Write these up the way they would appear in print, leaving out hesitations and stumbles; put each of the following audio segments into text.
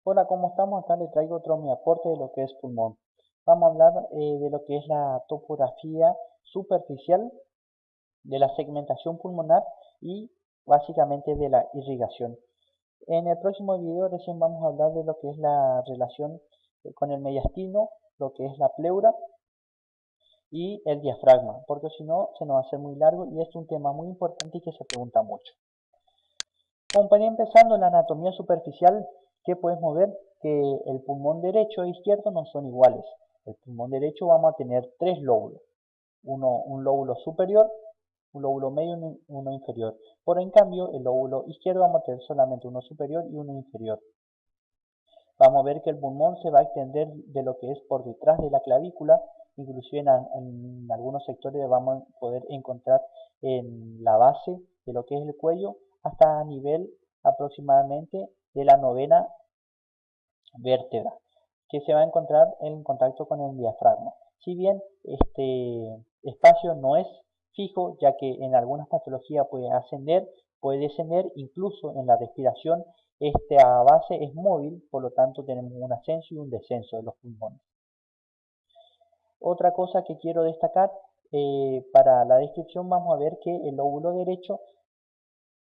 Hola, ¿cómo estamos? Acá les traigo otro mi aporte de lo que es pulmón. Vamos a hablar de lo que es la topografía superficial de la segmentación pulmonar y básicamente de la irrigación. En el próximo video recién vamos a hablar de lo que es la relación con el mediastino, lo que es la pleura y el diafragma, porque si no se nos va a hacer muy largo y es un tema muy importante y que se pregunta mucho. Como para ir empezando, la anatomía superficial que podemos ver que el pulmón derecho e izquierdo no son iguales. El pulmón derecho vamos a tener tres lóbulos, un lóbulo superior, un lóbulo medio y uno inferior. Por en cambio, el lóbulo izquierdo vamos a tener solamente uno superior y uno inferior. Vamos a ver que el pulmón se va a extender de lo que es por detrás de la clavícula, inclusive en algunos sectores vamos a poder encontrar en la base de lo que es el cuello hasta a nivel aproximadamente de la novena vértebra, que se va a encontrar en contacto con el diafragma. Si bien este espacio no es fijo, ya que en algunas patologías puede ascender, puede descender, incluso en la respiración esta base es móvil, por lo tanto tenemos un ascenso y un descenso de los pulmones. Otra cosa que quiero destacar, para la descripción vamos a ver que el lóbulo derecho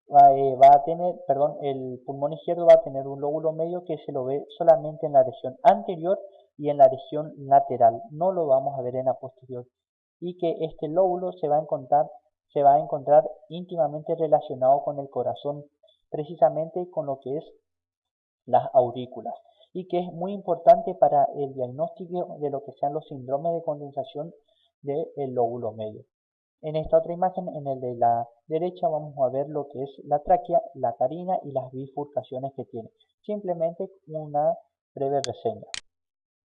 va a tener, perdón, el pulmón izquierdo va a tener un lóbulo medio que se lo ve solamente en la región anterior y en la región lateral, no lo vamos a ver en la posterior, y que este lóbulo se va a encontrar íntimamente relacionado con el corazón, precisamente con lo que es las aurículas, y que es muy importante para el diagnóstico de lo que sean los síndromes de condensación del lóbulo medio. En esta otra imagen, en el de la derecha, vamos a ver lo que es la tráquea, la carina y las bifurcaciones que tiene. Simplemente una breve reseña.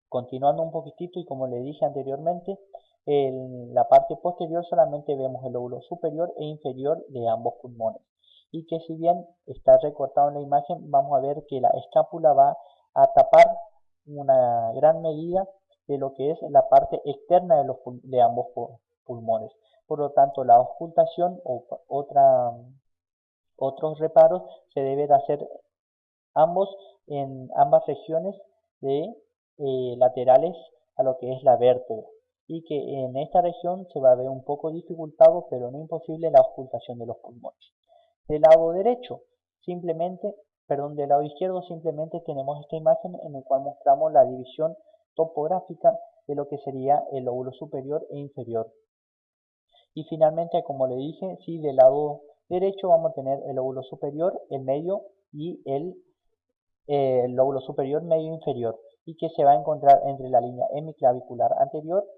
Continuando un poquitito y como le dije anteriormente, en la parte posterior solamente vemos el lóbulo superior e inferior de ambos pulmones. Y que si bien está recortado en la imagen, vamos a ver que la escápula va a tapar una gran medida de lo que es la parte externa de ambos pulmones. Por lo tanto, la ocultación o otros reparos se debe de hacer ambos en ambas regiones de laterales a lo que es la vértebra, y que en esta región se va a ver un poco dificultado, pero no imposible, la ocultación de los pulmones. Del lado derecho, simplemente, perdón, del lado izquierdo simplemente tenemos esta imagen en la cual mostramos la división topográfica de lo que sería el lóbulo superior e inferior. Y finalmente, como le dije, sí, del lado derecho vamos a tener el lóbulo superior, el medio y el lóbulo superior, medio e inferior, y que se va a encontrar entre la línea hemiclavicular anterior,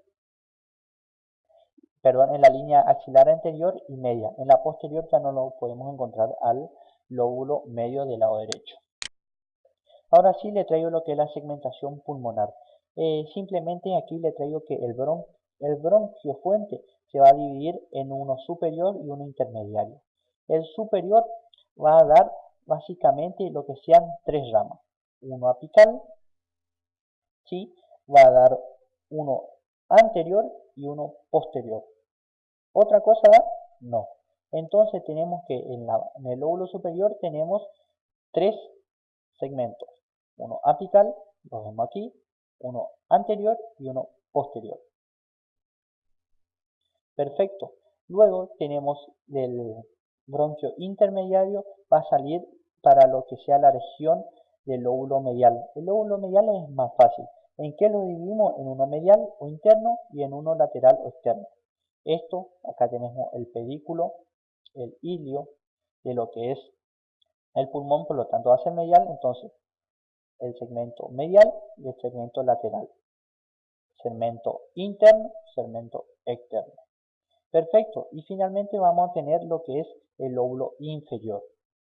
perdón, en la línea axilar anterior y media. En la posterior ya no lo podemos encontrar al lóbulo medio del lado derecho. Ahora sí le traigo lo que es la segmentación pulmonar. Simplemente aquí le traigo que el bronquio fuente se va a dividir en uno superior y uno intermediario. El superior va a dar básicamente lo que sean tres ramas. Uno apical, ¿sí? Va a dar uno anterior y uno posterior. ¿Otra cosa da? No. Entonces tenemos que en el lóbulo superior tenemos tres segmentos. Uno apical, lo vemos aquí, uno anterior y uno posterior. Perfecto. Luego tenemos del bronquio intermediario, va a salir para lo que sea la región del lóbulo medial. El lóbulo medial es más fácil. ¿En qué lo dividimos? En uno medial o interno y en uno lateral o externo. Esto, acá tenemos el pedículo, el ilio de lo que es el pulmón, por lo tanto va a ser medial, entonces el segmento medial y el segmento lateral. Segmento interno, segmento externo. Perfecto. Y finalmente vamos a tener lo que es el lóbulo inferior.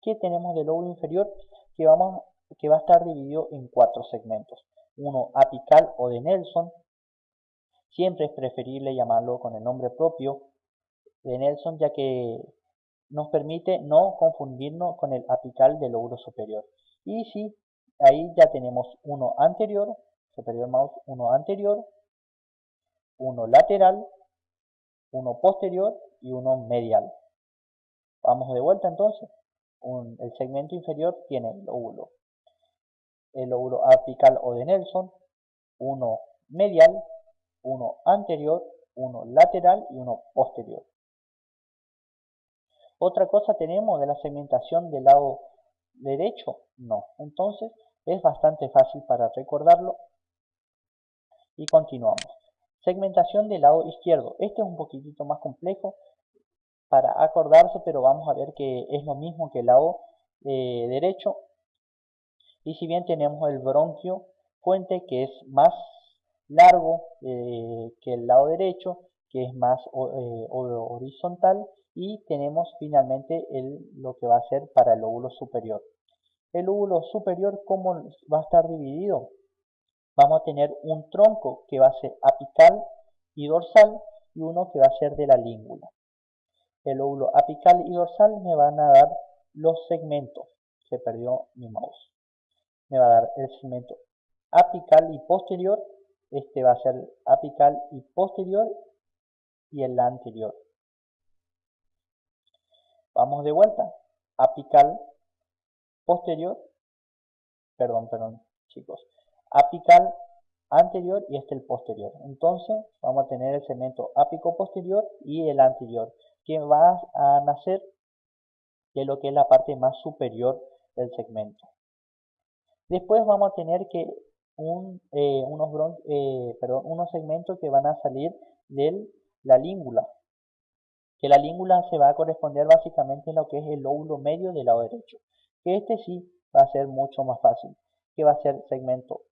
¿Qué tenemos del lóbulo inferior? Que va a estar dividido en cuatro segmentos. Uno apical o de Nelson. Siempre es preferible llamarlo con el nombre propio de Nelson, ya que nos permite no confundirnos con el apical del lóbulo superior. Y sí, ahí ya tenemos uno anterior, superior mouse, uno anterior, uno lateral, uno posterior y uno medial. Vamos de vuelta entonces. El segmento inferior tiene el lóbulo el lóbulo apical o de Nelson, uno medial, uno anterior, uno lateral y uno posterior. Otra cosa tenemos de la segmentación del lado derecho, no. Entonces es bastante fácil para recordarlo y continuamos. Segmentación del lado izquierdo. Este es un poquitito más complejo para acordarse, pero vamos a ver que es lo mismo que el lado derecho. Y si bien tenemos el bronquio fuente que es más largo que el lado derecho, que es más horizontal, y tenemos finalmente lo que va a ser para el lóbulo superior. El lóbulo superior, ¿cómo va a estar dividido? Vamos a tener un tronco que va a ser apical y dorsal y uno que va a ser de la língula. El lóbulo apical y dorsal me van a dar los segmentos. Se perdió mi mouse. Me va a dar el segmento apical y posterior. Este va a ser apical y posterior y el anterior. Vamos de vuelta. Apical, posterior. Perdón, chicos. Apical, anterior y el posterior. Entonces vamos a tener el segmento ápico posterior y el anterior, que va a nacer de lo que es la parte más superior del segmento. Después vamos a tener que unos segmentos que van a salir de la língula, que la língula se va a corresponder básicamente a lo que es el lóbulo medio del lado derecho, que este sí va a ser mucho más fácil, que va a ser segmento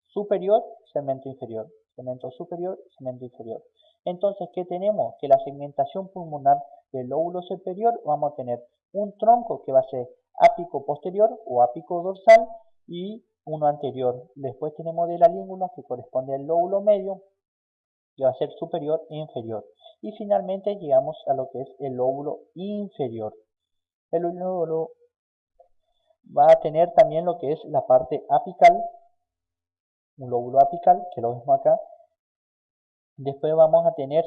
superior, segmento inferior, segmento superior, segmento inferior. Entonces, ¿qué tenemos? Que la segmentación pulmonar del lóbulo superior vamos a tener un tronco que va a ser ápico posterior o ápico dorsal y uno anterior. Después tenemos de la língula que corresponde al lóbulo medio, que va a ser superior e inferior. Y finalmente llegamos a lo que es el lóbulo inferior. El lóbulo va a tener también lo que es la parte apical, un lóbulo apical, que lo vemos acá. Después vamos a tener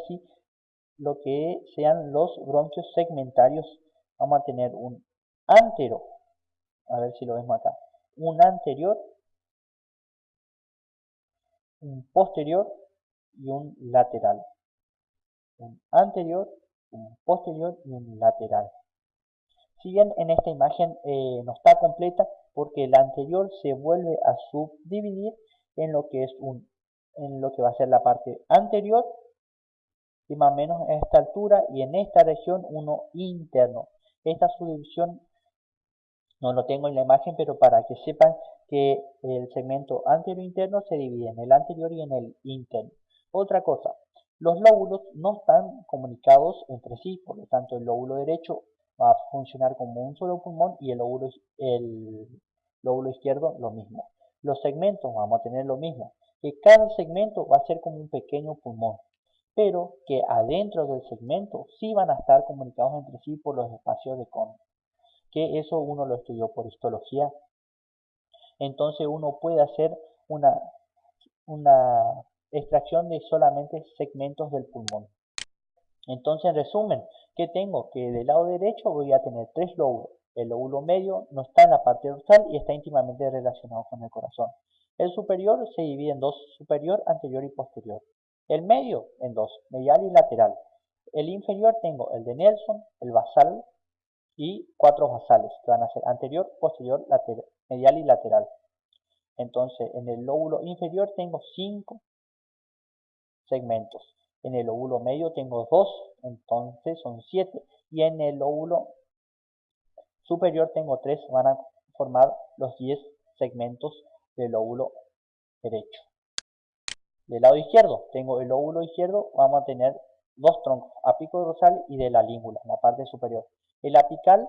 lo que sean los bronquios segmentarios. Vamos a tener un antero, a ver si lo vemos acá, un anterior, un posterior y un lateral. Un anterior, un posterior y un lateral. Si bien en esta imagen no está completa porque el anterior se vuelve a subdividir en lo que es en lo que va a ser la parte anterior y más o menos a esta altura y en esta región uno interno. Esta subdivisión no lo tengo en la imagen, pero para que sepan que el segmento anterior interno se divide en el anterior y en el interno. Otra cosa, los lóbulos no están comunicados entre sí, por lo tanto el lóbulo derecho va a funcionar como un solo pulmón y el lóbulo izquierdo lo mismo. Los segmentos vamos a tener lo mismo, que cada segmento va a ser como un pequeño pulmón, pero que adentro del segmento sí van a estar comunicados entre sí por los espacios de Kohn, que eso uno lo estudió por histología. Entonces uno puede hacer una extracción de solamente segmentos del pulmón. Entonces, en resumen, ¿qué tengo? Que del lado derecho voy a tener tres lóbulos. El lóbulo medio no está en la parte dorsal y está íntimamente relacionado con el corazón. El superior se divide en dos, superior, anterior y posterior. El medio en dos, medial y lateral. El inferior tengo el de Nelson, el basal y cuatro basales, que van a ser anterior, posterior, lateral, medial y lateral. Entonces, en el lóbulo inferior tengo 5 segmentos. En el lóbulo medio tengo 2, entonces son 7. Y en el lóbulo superior tengo 3, van a formar los 10 segmentos del lóbulo derecho. Del lado izquierdo, tengo el lóbulo izquierdo, vamos a tener dos troncos, ápico dorsal y de la língula, en la parte superior. El apical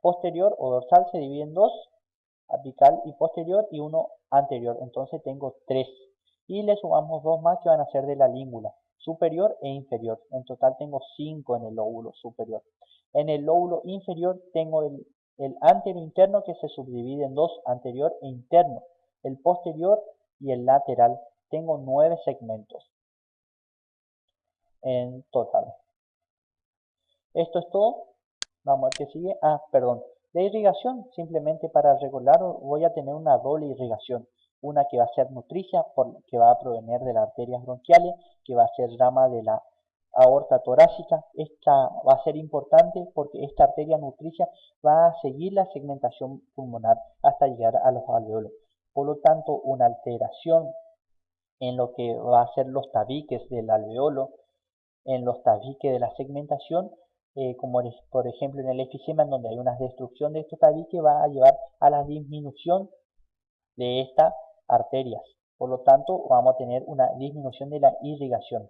posterior o dorsal se divide en dos, apical y posterior y uno anterior, entonces tengo 3. Y le sumamos 2 más que van a ser de la língula, superior e inferior. En total tengo 5 en el lóbulo superior. En el lóbulo inferior tengo el anterior interno que se subdivide en dos, anterior e interno. El posterior y el lateral. Tengo 9 segmentos en total. Esto es todo. Vamos a ver qué sigue. Perdón. La irrigación, simplemente para regular, voy a tener una doble irrigación. Una que va a ser nutricia, que va a provenir de las arterias bronquiales, que va a ser rama de la aorta torácica. Esta va a ser importante porque esta arteria nutricia va a seguir la segmentación pulmonar hasta llegar a los alveolos. Por lo tanto, una alteración en lo que va a ser los tabiques del alveolo, en los tabiques de la segmentación, como por ejemplo en el efisema, en donde hay una destrucción de estos tabiques, va a llevar a la disminución de estas arterias. Por lo tanto, vamos a tener una disminución de la irrigación.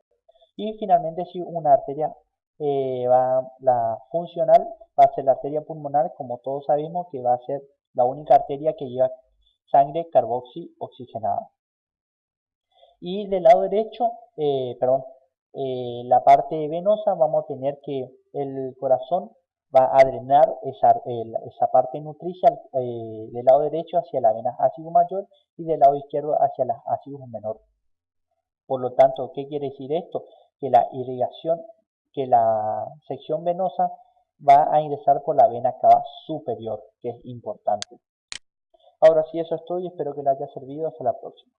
Y finalmente, si una arteria la funcional va a ser la arteria pulmonar, como todos sabemos que va a ser la única arteria que lleva sangre carboxioxigenada. Y del lado derecho, la parte venosa, vamos a tener que el corazón va a drenar esa parte nutricia del lado derecho hacia la vena ácido mayor y del lado izquierdo hacia la ácido menor. Por lo tanto, ¿qué quiere decir esto? Que la irrigación, que la sección venosa va a ingresar por la vena cava superior, que es importante. Ahora sí, eso es todo y espero que les haya servido. Hasta la próxima.